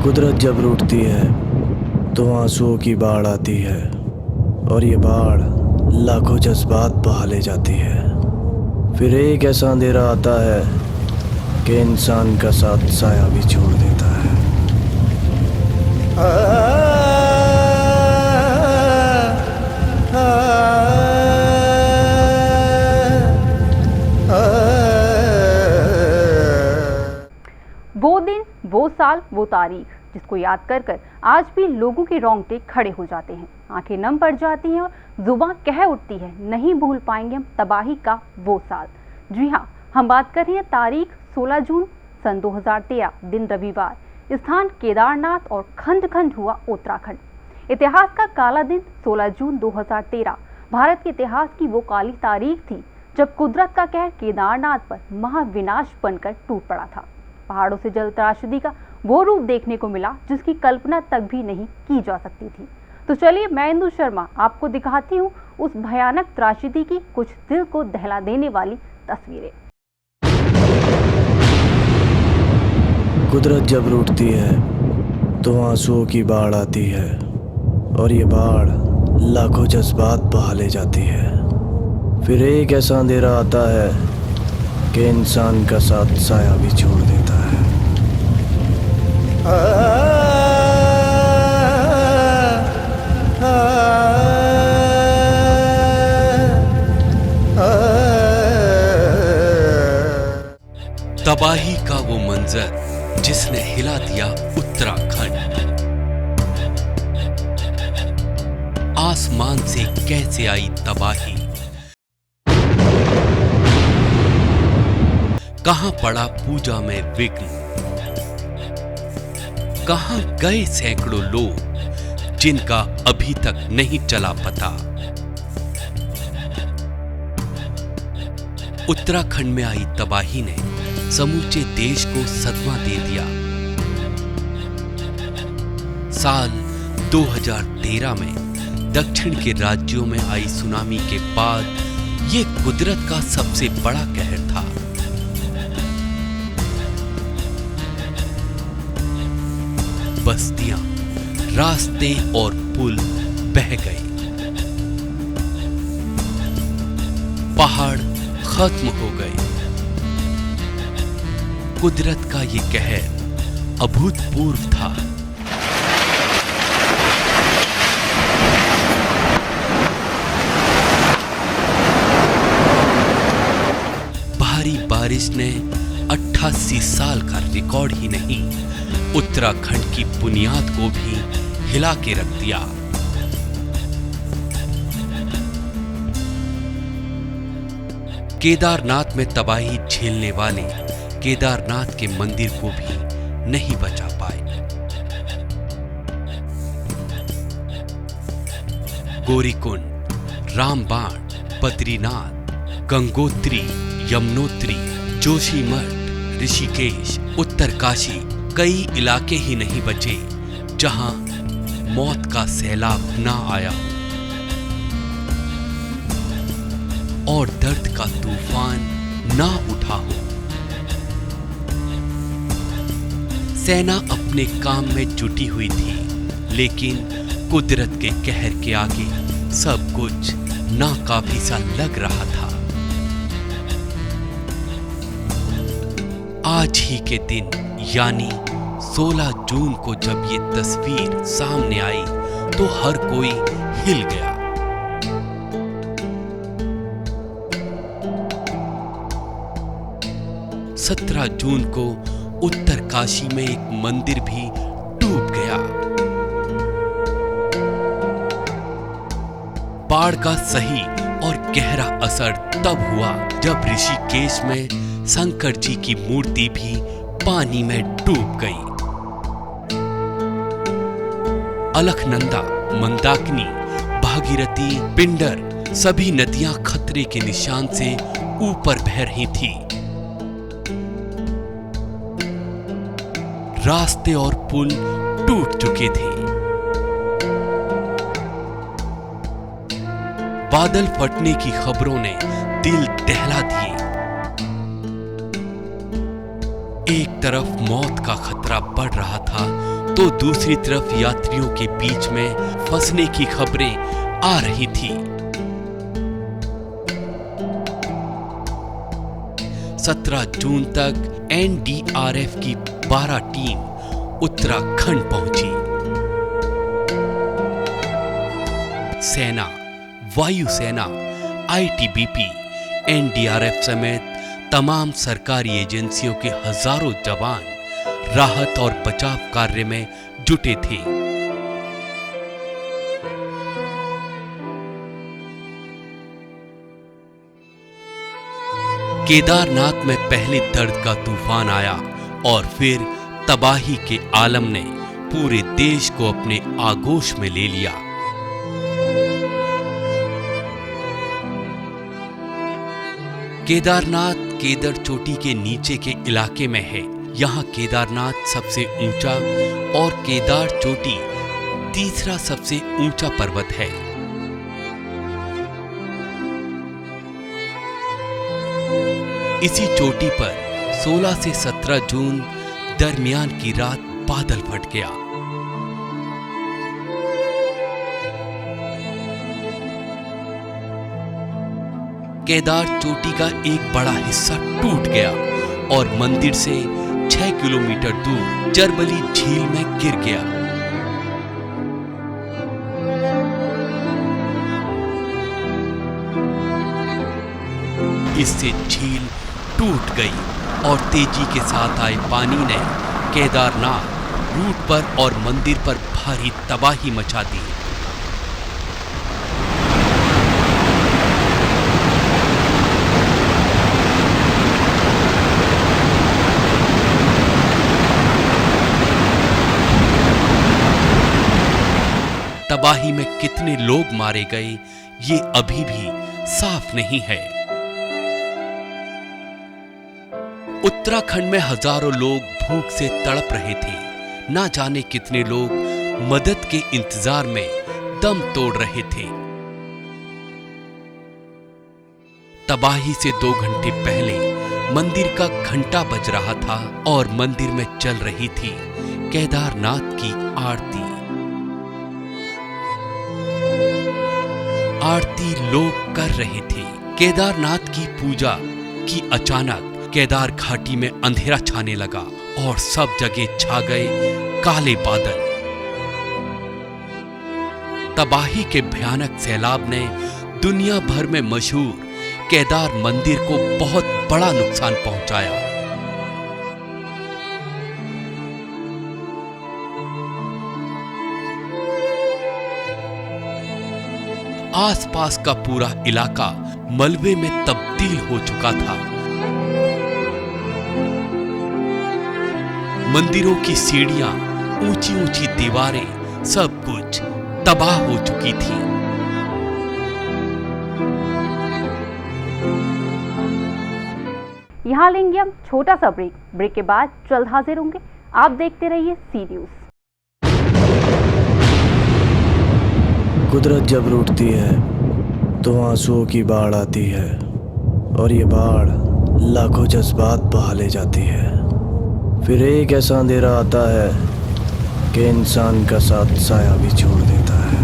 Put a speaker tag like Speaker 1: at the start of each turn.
Speaker 1: कुदरत जब रूठती है तो आंसुओं की बाढ़ आती है और ये बाढ़ लाखों जज्बात बहा ले जाती है। फिर एक ऐसा अंधेरा आता है कि इंसान का साथ साया भी छोड़ देता है।
Speaker 2: वो दिन, वो साल, वो तारीख जिसको याद कर कर आज भी लोगों के रोंगटे खड़े हो जाते हैं, आंखें नम पड़ जाती हैं और जुबान कह उठती है, नहीं भूल पाएंगे हम तबाही का वो साल। जी हाँ, हम बात कर रहे हैं तारीख 16 जून सन 2013, दिन रविवार, स्थान केदारनाथ और खंड खंड हुआ उत्तराखंड। इतिहास का काला दिन 16 जून 2013 भारत के इतिहास की वो काली तारीख थी जब कुदरत का कहर केदारनाथ पर महाविनाश बनकर टूट पड़ा था। पहाड़ों से जल त्रासदी का वो रूप देखने को मिला जिसकी कल्पना तक भी नहीं की जा सकती थी। तो चलिए, मैं इंदु शर्मा आपको दिखाती हूँ उस भयानक त्रासदी की कुछ दिल को दहला देने वाली तस्वीरें।
Speaker 1: कुदरत जब रूठती है तो आंसुओं की बाढ़ आती है और ये बाढ़ लाखों जज्बात बहा ले जाती है। फिर एक ऐसा अंधेरा आता है कि इंसान का साथ साया भी छोड़ देता है।
Speaker 3: तबाही का वो मंजर जिसने हिला दिया उत्तराखंड। आसमान से कैसे आई तबाही, कहां पड़ा पूजा में विघ्न, कहां गए सैकड़ों लोग जिनका अभी तक नहीं चला पता। उत्तराखंड में आई तबाही ने समूचे देश को सदमा दे दिया। साल 2013 में दक्षिण के राज्यों में आई सुनामी के बाद ये कुदरत का सबसे बड़ा कहर था। बस्तियां, रास्ते और पुल बह गए, पहाड़ खत्म हो गए। कुदरत का ये कहर अभूतपूर्व था। भारी बारिश ने 88 साल का रिकॉर्ड ही नहीं, उत्तराखंड की बुनियाद को भी हिला के रख दिया। केदारनाथ में तबाही झेलने वाले केदारनाथ के मंदिर को भी नहीं बचा पाए। गौरीकुंड, रामबाण, बद्रीनाथ, गंगोत्री, यमुनोत्री, जोशीमठ, ऋषिकेश, उत्तरकाशी, कई इलाके ही नहीं बचे जहां मौत का सैलाब ना आया हो और दर्द का तूफान ना उठा हो। सेना अपने काम में जुटी हुई थी, लेकिन कुदरत के कहर के आगे सब कुछ नाकाफी सा लग रहा था। आज ही के दिन यानी 16 जून को जब ये तस्वीर सामने आई तो हर कोई हिल गया। सत्रह जून को उत्तरकाशी में एक मंदिर भी डूब गया। बाढ़ का सही और गहरा असर तब हुआ जब ऋषिकेश में शंकर जी की मूर्ति भी पानी में डूब गई। अलखनंदा, मंदाकिनी, भागीरथी, पिंडर सभी नदियां खतरे के निशान से ऊपर बह रही थी। रास्ते और पुल टूट चुके थे। बादल फटने की खबरों ने दिल दहला दिए। एक तरफ मौत का खतरा बढ़ रहा था तो दूसरी तरफ यात्रियों के बीच में फंसने की खबरें आ रही थी। 17 जून तक एनडीआरएफ की 12 टीम उत्तराखंड पहुंची। सेना, वायुसेना, आईटीबीपी, एनडीआरएफ समेत तमाम सरकारी एजेंसियों के हजारों जवान राहत और बचाव कार्य में जुटे थे। केदारनाथ में पहले दर्द का तूफान आया और फिर तबाही के आलम ने पूरे देश को अपने आगोश में ले लिया। केदारनाथ केदार चोटी के नीचे के इलाके में है। यहाँ केदारनाथ सबसे ऊंचा और केदार चोटी तीसरा सबसे ऊंचा पर्वत है। इसी चोटी पर 16 से 17 जून दरमियान की रात बादल फट गया। केदार चोटी का एक बड़ा हिस्सा टूट गया और मंदिर से 6 किलोमीटर दूर जरबली झील में गिर गया। इससे झील टूट गई और तेजी के साथ आए पानी ने केदारनाथ रूट पर और मंदिर पर भारी तबाही मचा दी। तबाही में कितने लोग मारे गए ये अभी भी साफ नहीं है। उत्तराखंड में हजारों लोग भूख से तड़प रहे थे। ना जाने कितने लोग मदद के इंतजार में दम तोड़ रहे थे। तबाही से 2 घंटे पहले मंदिर का घंटा बज रहा था और मंदिर में चल रही थी केदारनाथ की आरती। आरती लोग कर रहे थे। केदारनाथ की पूजा की अचानक केदार घाटी में अंधेरा छाने लगा और सब जगह छा गए काले बादल। तबाही के भयानक सैलाब ने दुनिया भर में मशहूर केदार मंदिर को बहुत बड़ा नुकसान पहुंचाया। आसपास का पूरा इलाका मलबे में तब्दील हो चुका था। मंदिरों की सीढ़ियां, ऊंची ऊंची दीवारें, सब कुछ तबाह हो चुकी थी।
Speaker 2: यहाँ लेंगे हम छोटा सा ब्रेक के बाद जल्द हाजिर होंगे। आप देखते रहिए सी न्यूज।
Speaker 1: कुदरत जब रूठती है तो आंसुओं की बाढ़ आती है और ये बाढ़ लाखों जज्बात बहा ले जाती है। फिर एक ऐसा अंधेरा आता है कि इंसान का साथ साया भी छोड़ देता है।